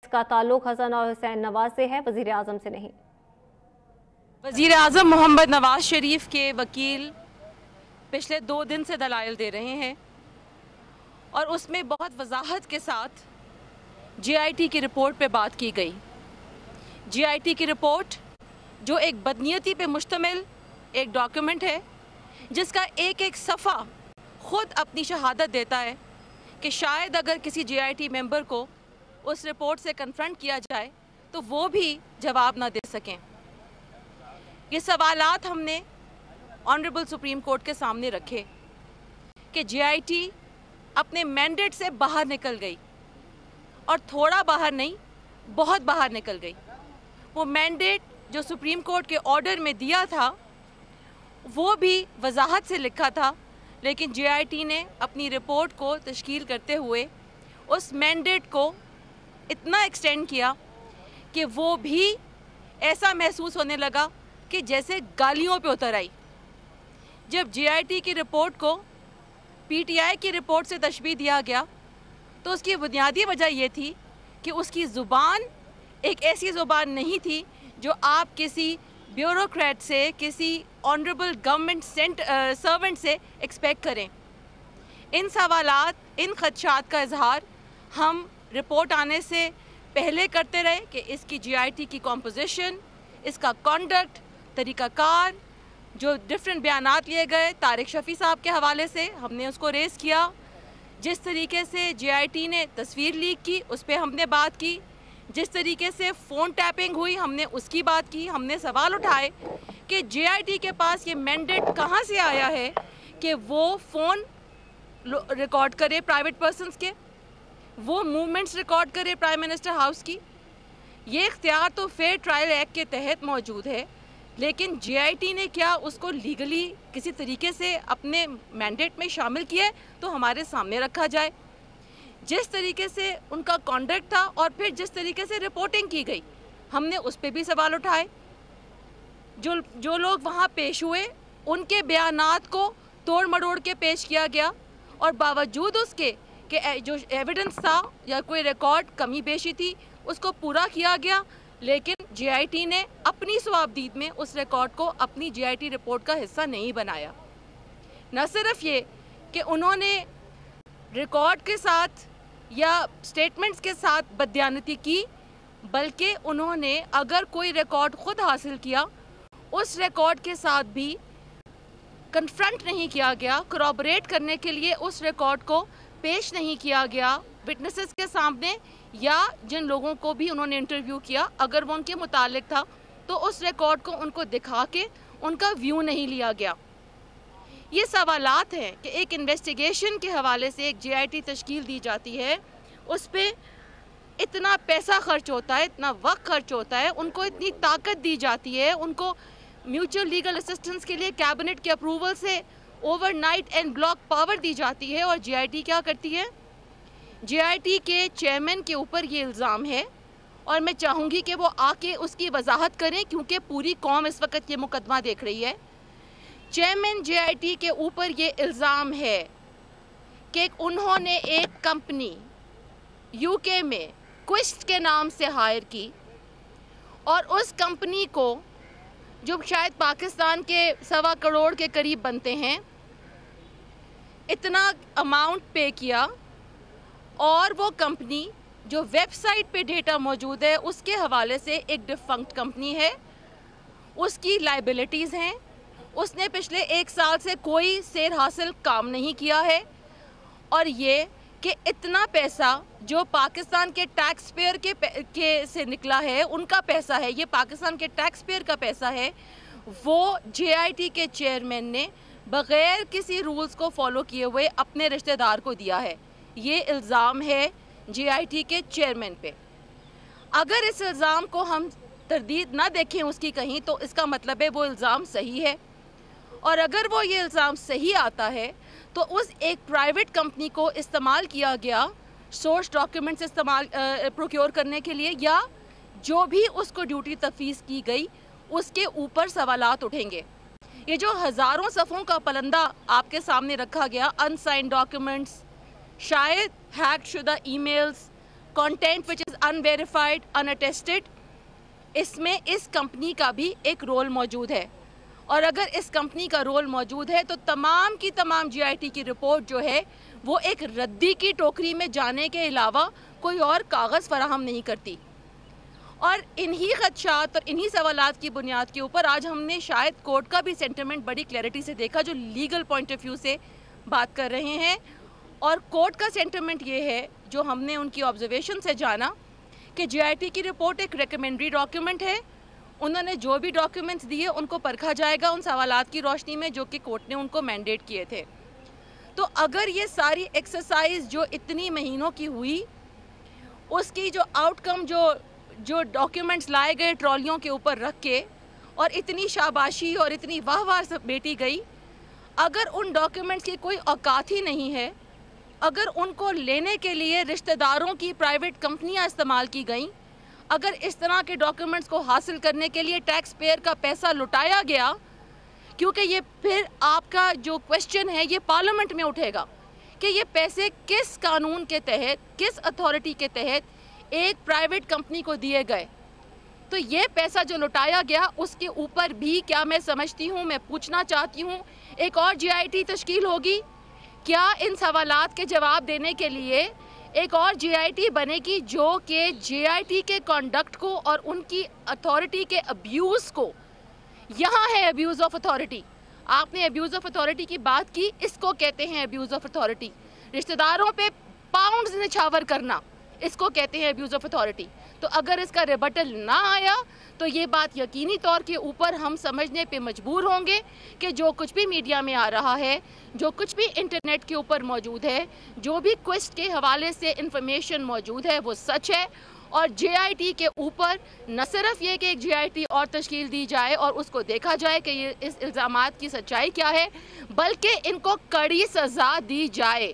का ताल्लुक हसन और हुसैन नवाज से है, वजीर आजम से नहीं। वजीर आजम मोहम्मद नवाज शरीफ के वकील पिछले 2 दिन से दलाइल दे रहे हैं और उसमें बहुत वजाहत के साथ GIT की रिपोर्ट पे बात की गई। GIT की रिपोर्ट जो एक बदनीयती पे मुश्तमिल एक डॉक्यूमेंट है, जिसका एक एक सफ़ा ख़ुद अपनी शहादत देता है कि शायद अगर किसी GIT मेंबर को उस रिपोर्ट से कन्फ्रंट किया जाए तो वो भी जवाब ना दे सकें। ये सवालात हमने ऑनरेबल सुप्रीम कोर्ट के सामने रखे कि GIT अपने मैंडेट से बाहर निकल गई, और थोड़ा बाहर नहीं, बहुत बाहर निकल गई। वो मैंडेट जो सुप्रीम कोर्ट के ऑर्डर में दिया था वो भी वजाहत से लिखा था, लेकिन GIT ने अपनी रिपोर्ट को तश्कील करते हुए उस मैंडेट को इतना एक्सटेंड किया कि वो भी ऐसा महसूस होने लगा कि जैसे गालियों पे उतर आई। जब GIT की रिपोर्ट को PTI की रिपोर्ट से तशबीह दिया गया तो उसकी बुनियादी वजह ये थी कि उसकी ज़ुबान एक ऐसी ज़ुबान नहीं थी जो आप किसी ब्यूरोक्रेट से, किसी ऑनरेबल गवर्नमेंट सर्वेंट से एक्सपेक्ट करें। इन सवालात, इन खदशात का इजहार हम रिपोर्ट आने से पहले करते रहे कि इसकी GIT की कॉम्पोजिशन, इसका कॉन्डक्ट, तरीक़ाकार, जो डिफरेंट बयानात लिए गए तारिक शफ़ी साहब के हवाले से, हमने उसको रेस किया। जिस तरीके से GIT ने तस्वीर लीक की उस पर हमने बात की, जिस तरीके से फ़ोन टैपिंग हुई हमने उसकी बात की। हमने सवाल उठाए कि GIT के पास ये मैंडेट कहाँ से आया है कि वो फ़ोन रिकॉर्ड करे प्राइवेट पर्सनस के, वो मूवमेंट्स रिकॉर्ड करे प्राइम मिनिस्टर हाउस की। ये इख्तियार तो फेयर ट्रायल एक्ट के तहत मौजूद है, लेकिन GIT ने क्या उसको लीगली किसी तरीके से अपने मैंडेट में शामिल किया है तो हमारे सामने रखा जाए। जिस तरीके से उनका कॉन्डक्ट था और फिर जिस तरीके से रिपोर्टिंग की गई, हमने उस पर भी सवाल उठाए। जो लोग वहाँ पेश हुए उनके बयानात को तोड़ मरोड़ के पेश किया गया, और बावजूद उसके कि जो एविडेंस था या कोई रिकॉर्ड कमी बेशी थी उसको पूरा किया गया, लेकिन GIT ने अपनी सवाबदीद में उस रिकॉर्ड को अपनी GIT रिपोर्ट का हिस्सा नहीं बनाया। न सिर्फ ये कि उन्होंने रिकॉर्ड के साथ या स्टेटमेंट्स के साथ बदयानती की, बल्कि उन्होंने अगर कोई रिकॉर्ड ख़ुद हासिल किया उस रिकॉर्ड के साथ भी कन्फ्रंट नहीं किया गया, करॉबोरेट करने के लिए उस रिकॉर्ड को पेश नहीं किया गया विटनेसेस के सामने, या जिन लोगों को भी उन्होंने इंटरव्यू किया अगर वो उनके मुतालिक था तो उस रिकॉर्ड को उनको दिखा के उनका व्यू नहीं लिया गया। ये सवालात हैं कि एक इन्वेस्टिगेशन के हवाले से एक GIT तश्कील दी जाती है, उस पर इतना पैसा खर्च होता है, इतना वक्त खर्च होता है, उनको इतनी ताकत दी जाती है, उनको म्यूचुअल लीगल असिस्टेंस के लिए कैबिनेट के अप्रूवल से ओवरनाइट एंड ब्लॉक पावर दी जाती है, और GIT क्या करती है? GIT के चेयरमैन के ऊपर ये इल्ज़ाम है, और मैं चाहूँगी कि वो आके उसकी वजाहत करें क्योंकि पूरी कौम इस वक्त ये मुकदमा देख रही है। चेयरमैन GIT के ऊपर ये इल्ज़ाम है कि उन्होंने एक कंपनी UK में क्विस्ट के नाम से हायर की, और उस कंपनी को जो शायद पाकिस्तान के 1.25 करोड़ के करीब बनते हैं, इतना अमाउंट पे किया, और वो कंपनी जो वेबसाइट पे डेटा मौजूद है उसके हवाले से एक डिफंक्ट कंपनी है, उसकी लाइबिलिटीज़ हैं, उसने पिछले 1 साल से कोई सेर हासिल काम नहीं किया है, और ये कि इतना पैसा जो पाकिस्तान के टैक्स पेयर के से निकला है, उनका पैसा है, ये पाकिस्तान के टैक्स पेयर का पैसा है, वो GIT के चेयरमैन ने बग़ैर किसी रूल्स को फॉलो किए हुए अपने रिश्तेदार को दिया है। ये इल्ज़ाम है GIT के चेयरमैन पे। अगर इस इल्ज़ाम को हम तरदीद ना देखें उसकी कहीं, तो इसका मतलब है वो इल्ज़ाम सही है, और अगर वो ये इल्ज़ाम सही आता है तो उस एक प्राइवेट कंपनी को इस्तेमाल किया गया सोर्स डॉक्यूमेंट्स प्रोक्योर करने के लिए, या जो भी उसको ड्यूटी तफवीज़ की गई उसके ऊपर सवालात उठेंगे। ये जो हज़ारों सफ़ों का पलंदा आपके सामने रखा गया, अनसाइंड डॉक्यूमेंट्स, शायद हैक शुदा emails, content which is unverified, unattested, इसमें इस कंपनी का भी एक रोल मौजूद है। और अगर इस कंपनी का रोल मौजूद है तो तमाम की तमाम GIT की रिपोर्ट जो है वो एक रद्दी की टोकरी में जाने के अलावा कोई और कागज़ फराहम नहीं करती। और इन्हीं खदशात और इन्हीं सवालात की बुनियाद के ऊपर आज हमने शायद कोर्ट का भी सेंटिमेंट बड़ी क्लैरिटी से देखा, जो लीगल पॉइंट ऑफ व्यू से बात कर रहे हैं। और कोर्ट का सेंटिमेंट ये है, जो हमने उनकी ऑब्जर्वेशन से जाना, कि GIT की रिपोर्ट एक रिकमेंडरी डॉक्यूमेंट है। उन्होंने जो भी डॉक्यूमेंट्स दिए उनको परखा जाएगा उन सवालात की रोशनी में जो कि कोर्ट ने उनको मैंडेट किए थे। तो अगर ये सारी एक्सरसाइज जो इतनी महीनों की हुई, उसकी जो आउटकम जो डॉक्यूमेंट्स लाए गए ट्रॉलियों के ऊपर रख के, और इतनी शाबाशी और इतनी वाह सब बेटी गई, अगर उन डॉक्यूमेंट्स की कोई औकात ही नहीं है, अगर उनको लेने के लिए रिश्तेदारों की प्राइवेट कंपनियां इस्तेमाल की गईं, अगर इस तरह के डॉक्यूमेंट्स को हासिल करने के लिए टैक्स पेयर का पैसा लुटाया गया, क्योंकि ये फिर आपका जो क्वेश्चन है ये पार्लियामेंट में उठेगा कि ये पैसे किस कानून के तहत, किस अथॉरिटी के तहत एक प्राइवेट कंपनी को दिए गए। तो ये पैसा जो लुटाया गया उसके ऊपर भी क्या मैं समझती हूँ, मैं पूछना चाहती हूँ, एक और GIT तश्कील होगी क्या? इन सवालात के जवाब देने के लिए एक और GIT बनेगी जो कि GIT के कंडक्ट को और उनकी अथॉरिटी के अब्यूज़ को, यहाँ है अब्यूज़ ऑफ अथॉरिटी। आपने अब्यूज़ ऑफ अथॉरिटी की बात की, इसको कहते हैं अब्यूज़ ऑफ अथॉरिटी। रिश्तेदारों पे पाउंड्स निछावर करना, इसको कहते हैं अब्यूज़ ऑफ अथॉरिटी। तो अगर इसका रिबटल ना आया तो ये बात यकीनी तौर के ऊपर हम समझने पे मजबूर होंगे कि जो कुछ भी मीडिया में आ रहा है, जो कुछ भी इंटरनेट के ऊपर मौजूद है, जो भी क्वेस्ट के हवाले से इंफॉर्मेशन मौजूद है वो सच है। और GIT के ऊपर न सिर्फ ये कि एक GIT और तश्कील दी जाए और उसको देखा जाए कि ये इस इल्ज़ामात की सच्चाई क्या है, बल्कि इनको कड़ी सज़ा दी जाए,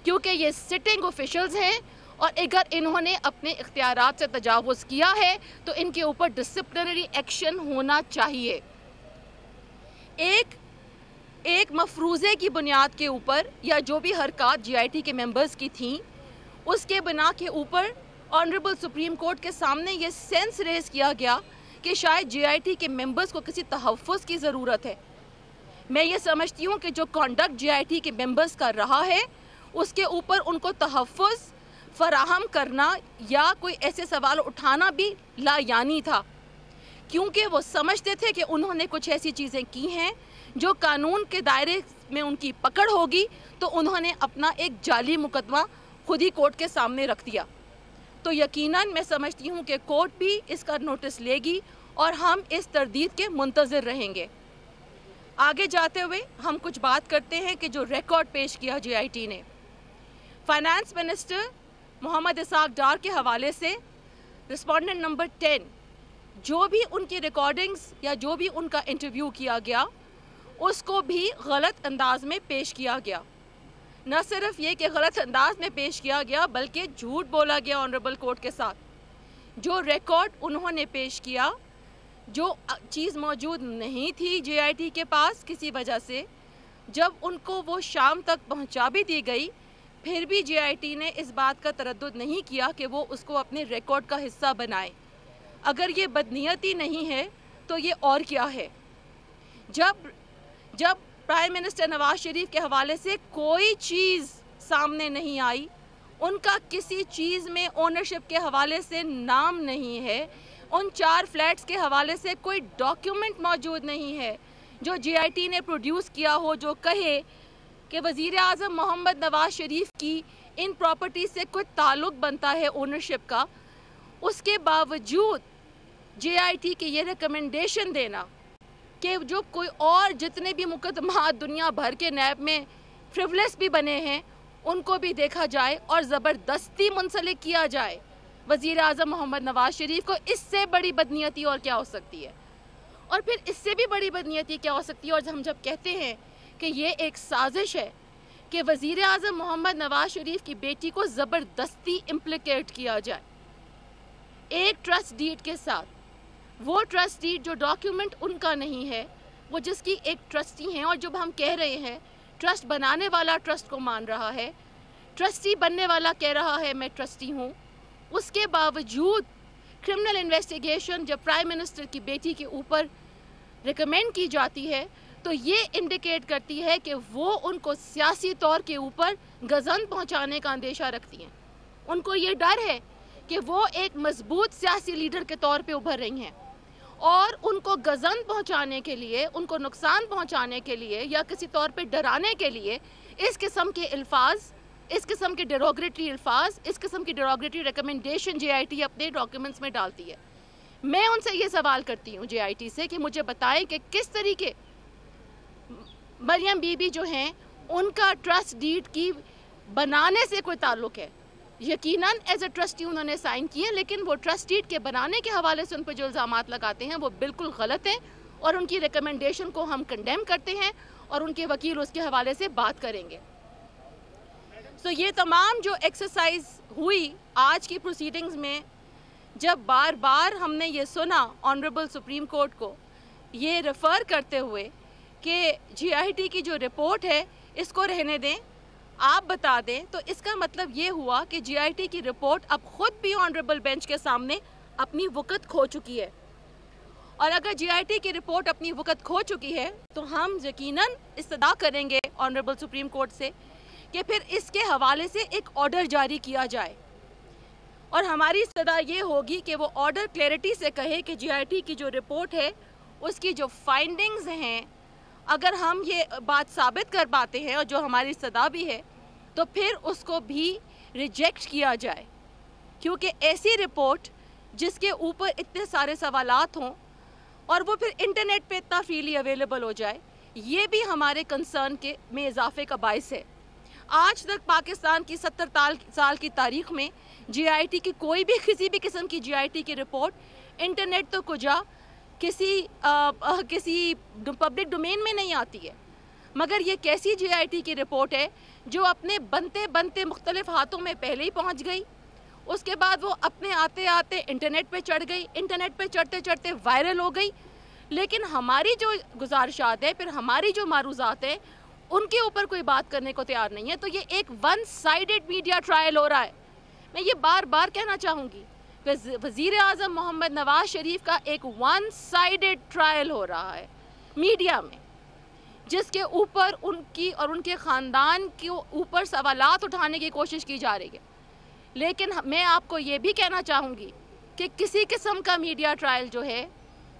क्योंकि ये सिटिंग ऑफिशल्स हैं और अगर इन्होंने अपने इख्तियारात से तजावुज़ किया है तो इनके ऊपर डिसिप्लिनरी एक्शन होना चाहिए। एक मफरूज़े की बुनियाद के ऊपर या जो भी हरकत GIT के मेंबर्स की थी, उसके बिना के ऊपर ऑनरेबल सुप्रीम कोर्ट के सामने ये सेंस रेज़ किया गया कि शायद GIT के मेंबर्स को किसी तहफ़्फ़ुज़ की ज़रूरत है। मैं ये समझती हूँ कि जो कंडक्ट GIT के मेंबर्स का रहा है उसके ऊपर उनको तहफ़्फ़ुज़ फराहम करना या कोई ऐसे सवाल उठाना भी लायानी था, क्योंकि वो समझते थे कि उन्होंने कुछ ऐसी चीज़ें की हैं जो कानून के दायरे में उनकी पकड़ होगी, तो उन्होंने अपना एक जाली मुकदमा खुद ही कोर्ट के सामने रख दिया। तो यकीनन मैं समझती हूँ कि कोर्ट भी इसका नोटिस लेगी और हम इस तरदीद के मुंतज़िर रहेंगे। आगे जाते हुए हम कुछ बात करते हैं कि जो रिकॉर्ड पेश किया GIT ने फाइनेंस मिनिस्टर मोहम्मद इसाक डार के हवाले से, रिस्पोंडेंट नंबर 10, जो भी उनकी रिकॉर्डिंग्स या जो भी उनका इंटरव्यू किया गया उसको भी गलत अंदाज में पेश किया गया। न सिर्फ ये कि गलत अंदाज में पेश किया गया बल्कि झूठ बोला गया ऑनरेबल कोर्ट के साथ। जो रिकॉर्ड उन्होंने पेश किया, जो चीज़ मौजूद नहीं थी GIT के पास किसी वजह से, जब उनको वो शाम तक पहुंचा भी दी गई, फिर भी GIT ने इस बात का तरद्दुद नहीं किया कि वो उसको अपने रिकॉर्ड का हिस्सा बनाए। अगर ये बदनीयती नहीं है तो ये और क्या है? जब प्राइम मिनिस्टर नवाज शरीफ के हवाले से कोई चीज़ सामने नहीं आई, उनका किसी चीज़ में ओनरशिप के हवाले से नाम नहीं है, उन 4 फ्लैट्स के हवाले से कोई डॉक्यूमेंट मौजूद नहीं है जो GIT ने प्रोड्यूस किया हो जो कहे कि वज़ीर आज़म मोहम्मद नवाज शरीफ की इन प्रॉपर्टी से कोई ताल्लुक़ बनता है ओनरशिप का, उसके बावजूद GIT की ये रिकमेंडेशन देना कि जो कोई और जितने भी मुकदमा दुनिया भर के नैब में फ्रिवलेस भी बने हैं उनको भी देखा जाए और ज़बरदस्ती मुंसलिक किया जाए वज़ीर आज़म मोहम्मद नवाज शरीफ को, इससे बड़ी बदनीयती और क्या हो सकती है? और फिर इससे भी बड़ी बदनीयती क्या हो सकती है? और हम जब कहते हैं कि ये एक साजिश है कि वज़ीर आज़म मोहम्मद नवाज शरीफ की बेटी को ज़बरदस्ती इम्प्लिकेट किया जाए एक ट्रस्ट डीड के साथ, वो ट्रस्ट डीड जो डॉक्यूमेंट उनका नहीं है, वो जिसकी एक ट्रस्टी हैं, और जब हम कह रहे हैं ट्रस्ट बनाने वाला ट्रस्ट को मान रहा है, ट्रस्टी बनने वाला कह रहा है मैं ट्रस्टी हूँ, اس کے باوجود کرمنل انویسٹیگیشن جب پرائم منسٹر کی بیٹی کے اوپر ریکمینڈ کی جاتی ہے تو یہ انڈیکیٹ کرتی ہے کہ وہ ان کو سیاسی طور کے اوپر گزند پہنچانے کا اندیشہ رکھتی ہیں. ان کو یہ ڈر ہے کہ وہ ایک مضبوط سیاسی لیڈر کے طور پہ ابھر رہی ہیں اور ان کو گزند پہنچانے کے لیے, ان کو نقصان پہنچانے کے لیے یا کسی طور پہ ڈرانے کے لیے اس قسم کے الفاظ, اس قسم کے ڈیروگریٹری الفاظ, اس قسم کی ڈیروگریٹری ریکمنڈیشن جے آئی ٹی اپنے ڈاکیومنٹس میں ڈالتی ہے. میں ان سے یہ سوال کرتی ہوں جے آئی ٹی سے کہ مجھے بتائیں کہ کس طریقے مریم بی بی جو ہیں ان کا ٹرسٹ ڈیڈ کی بنانے سے کوئی تعلق ہے. یقیناً ایز اے ٹرسٹی انہوں نے سائن کیے, لیکن وہ ٹرسٹ ڈیڈ کے بنانے کے حوالے سے ان پہ جو الزامات لگاتے ہیں وہ بالکل غلط ہیں اور ان کی ریکمنڈیشن کو ہم کنڈیم کرتے ہیں اور ان کے وکیل اس کے حوالے سے بات کریں گے. سو یہ تمام جو ایکسرسائز ہوئی آج کی پروسیڈنگز میں, جب بار بار ہم نے یہ سنا آنریبل سپریم کورٹ کو یہ ریفر کرتے ہوئے کہ جی آئی ٹی کی جو رپورٹ ہے اس کو رہنے دیں, آپ بتا دیں, تو اس کا مطلب یہ ہوا کہ جی آئی ٹی کی رپورٹ اب خود بھی آنریبل بینچ کے سامنے اپنی وقت کھو چکی ہے. اور اگر جی آئی ٹی کی رپورٹ اپنی وقت کھو چکی ہے تو ہم یقیناً استدعا کریں گے آنریبل سپریم کورٹ سے کہ پھر اس کے حوالے سے ایک آرڈر جاری کیا جائے. اور ہماری استدعا یہ ہوگی کہ وہ آرڈر کلیئرٹی سے کہے کہ جی آئی ٹی کی جو رپورٹ ہے اس کی جو فائنڈنگز ہیں, اگر ہم یہ بات ثابت کر پاتے ہیں اور جو ہماری استدعا بھی ہے تو پھر اس کو بھی ریجیکٹ کیا جائے. کیونکہ ایسی رپورٹ جس کے اوپر اتنے سارے سوالات ہوں اور وہ پھر انٹرنیٹ پہ اتنا فریلی اویلیبل ہو جائے, یہ بھی ہمارے کنسرن کے میں اضافے کا باعث ہے. آج تک پاکستان کی 70 سال کی تاریخ میں جی آئی ٹی کی کوئی بھی کسی بھی قسم کی جی آئی ٹی کی رپورٹ انٹرنیٹ تو کجا کسی پبلک ڈومین میں نہیں آتی ہے. مگر یہ کیسی جی آئی ٹی کی رپورٹ ہے جو اپنے بنتے مختلف ہاتھوں میں پہلے ہی پہنچ گئی, اس کے بعد وہ اپنے آتے آتے انٹرنیٹ پہ چڑھ گئی, انٹرنیٹ پہ چڑھتے چڑھتے وائرل ہو گئی. لیکن ہماری جو گزارشات ہے, پھر ہماری جو معروضات ہیں, ان کے اوپر کوئی بات کرنے کو تیار نہیں ہے. تو یہ ایک ون سائیڈڈ میڈیا ٹرائل ہو رہا ہے. میں یہ بار بار کہنا چاہوں گی کہ وزیر اعظم محمد نواز شریف کا ایک ون سائیڈڈ ٹرائل ہو رہا ہے میڈیا میں, جس کے اوپر ان کی اور ان کے خاندان کے اوپر سوالات اٹھانے کی کوشش کی جا رہی ہے. لیکن میں آپ کو یہ بھی کہنا چاہوں گی کہ کسی قسم کا میڈیا ٹرائل جو ہے,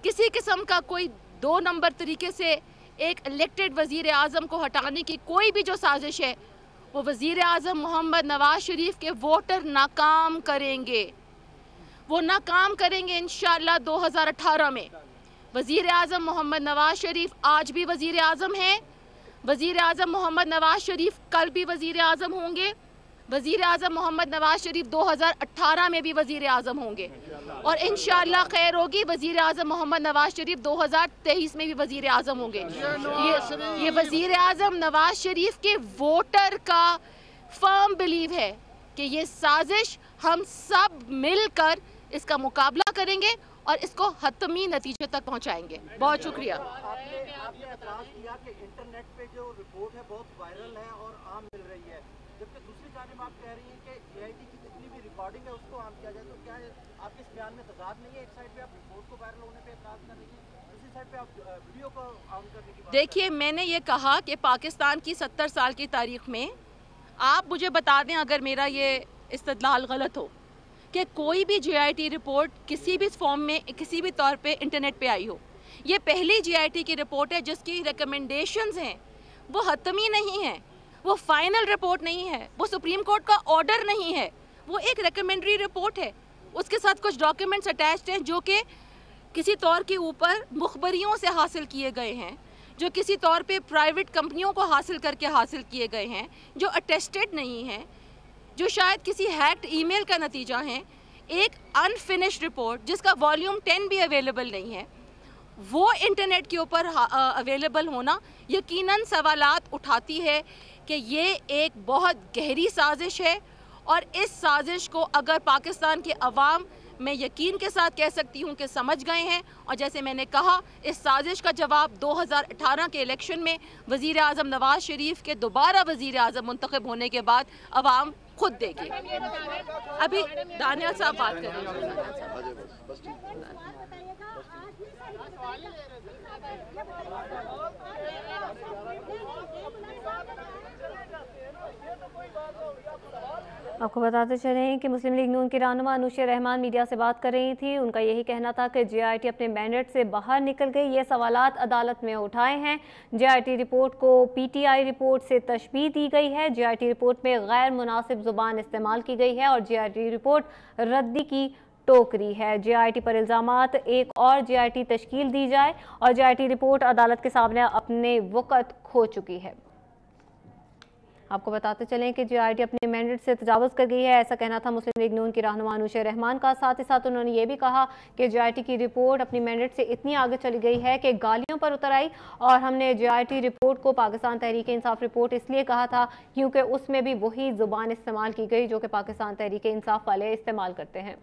کسی قسم کا کوئی 2 نمبر طریقے سے ایک الیکٹڈ وزیر اعظم کو ہٹانے کی کوئی بھی جو سازش ہے, وہ وزیر اعظم محمد نواز شریف کے ووٹر ناکام کریں گے. وہ ناکام کریں گے انشاءاللہ 2018 میں. وزیر اعظم محمد نواز شریف آج بھی وزیر اعظم ہیں, وزیر اعظم محمد نواز شریف کل بھی وزیر اعظم ہوں گے, وزیر اعظم محمد نواز شریف 2018 میں بھی وزیر اعظم ہوں گے, اور انشاءاللہ خیر ہوگی وزیر اعظم محمد نواز شریف 2023 میں بھی وزیر اعظم ہوں گے. یہ وزیر اعظم نواز شریف کے ووٹر کا فرم بلیو ہے کہ یہ سازش ہم سب مل کر اس کا مقابلہ کریں گے اور اس کو حتمی نتیجے تک پہنچائیں گے. بہت شکریہ. آپ نے اعتراض کیا کہ انٹرنیٹ پہ جو رپورٹ ہے بہت وائرل ہے اور عام مل رہی ہے, جبکہ دوسری جانب آپ کہہ رہی ہیں کہ جی آئی ٹی کی جتنی بھی ریکارڈنگ ہے اس کو عام کیا جائے. تو کیا آپ کے اس بیان میں تضاد نہیں ہے؟ ایک سائڈ پہ آپ رپورٹ کو وائرل ہونے پہ اعتراض کر رہی ہیں, دوسری سائڈ پہ آپ ویڈیو کو عام کرنے کی بات. دیکھیے, میں نے یہ کہا کہ پاکستان کی 70 سال کی تاریخ میں, آپ مجھے بتا دیں اگر میرا یہ استدلال غلط ہو, کہ کوئی بھی جی آئی ٹی رپورٹ کسی بھی فارم میں کسی بھی طور پہ انٹرنیٹ پہ آئی ہو. یہ پہلی جی آئی ٹی کی رپورٹ ہے جس کی ریکمنڈیشنز ہیں وہ حتمی نہیں ہیں, وہ فائنل رپورٹ نہیں ہے, وہ سپریم کورٹ کا آرڈر نہیں ہے, وہ ایک ریکمنڈری رپورٹ ہے. اس کے ساتھ کچھ ڈاکیومنٹس اٹیچڈ ہیں جو کہ کسی طور کے اوپر مخبریوں سے حاصل کیے گئے ہیں, جو کسی طور پہ پرائیویٹ کمپنیوں کو حاصل کر کے حاصل کیے گئے ہیں, جو اٹیسٹڈ نہیں ہیں, جو شاید کسی ہیکڈ ای میل کا نتیجہ ہیں. ایک انفنشڈ رپورٹ جس کا والیوم 10 بھی اویلیبل نہیں ہے, وہ انٹرنیٹ کے اوپر اویلیبل ہونا یقیناً سوالات اٹھاتی ہے کہ یہ ایک بہت گہری سازش ہے. اور اس سازش کو اگر پاکستان کے عوام, میں یقین کے ساتھ کہہ سکتی ہوں کہ سمجھ گئے ہیں, اور جیسے میں نے کہا اس سازش کا جواب 2018 کے الیکشن میں وزیر اعظم نواز شریف کے دوبارہ وزیر اعظم منتخب ہونے کے بعد عوام خود دے گی. ابھی دانیال صاحب بات کر رہے ہیں. آپ کو بتاتے چلیں کہ مسلم لیگ نون کی رہنما انوشا رحمان میڈیا سے بات کر رہی تھی. ان کا یہی کہنا تھا کہ جے آئی ٹی اپنے مینڈیٹ سے باہر نکل گئی. یہ سوالات عدالت میں اٹھائے ہیں. جے آئی ٹی رپورٹ کو پی ٹی آئی رپورٹ سے تشبیہ دی گئی ہے. جے آئی ٹی رپورٹ میں غیر مناسب زبان استعمال کی گئی ہے اور جے آئی ٹی رپورٹ ردی کی ٹوکری ہے. جے آئی ٹی پر الزامات ایک اور جے آئی ٹی تشکیل دی جائے اور جے آئی ٹی رپورٹ عدالت کے سامنے اپنے وقت کھو چکی ہے. آپ کو بتاتے چلیں کہ جے آئی ٹی اپنے مینڈیٹ سے تجاوز کر گئی ہے. ایسا کہنا تھا مسلم لیگ نون کی رہنما انوشا رحمان کا. ساتھ ہی ساتھ انہوں نے یہ بھی کہا کہ جے آئی ٹی کی رپورٹ اپنی مینڈیٹ سے اتنی آگے چلی گئی ہے کہ گالیوں پر اتر آئی اور ہم نے جے آئی ٹی رپورٹ کو پاکستان تحریک انصاف رپورٹ اس لیے کہا تھا کیونکہ اس میں بھی وہی زبان استعمال کی گئی جو کہ پاکستان تحریک انصاف والے استعمال کرتے ہیں.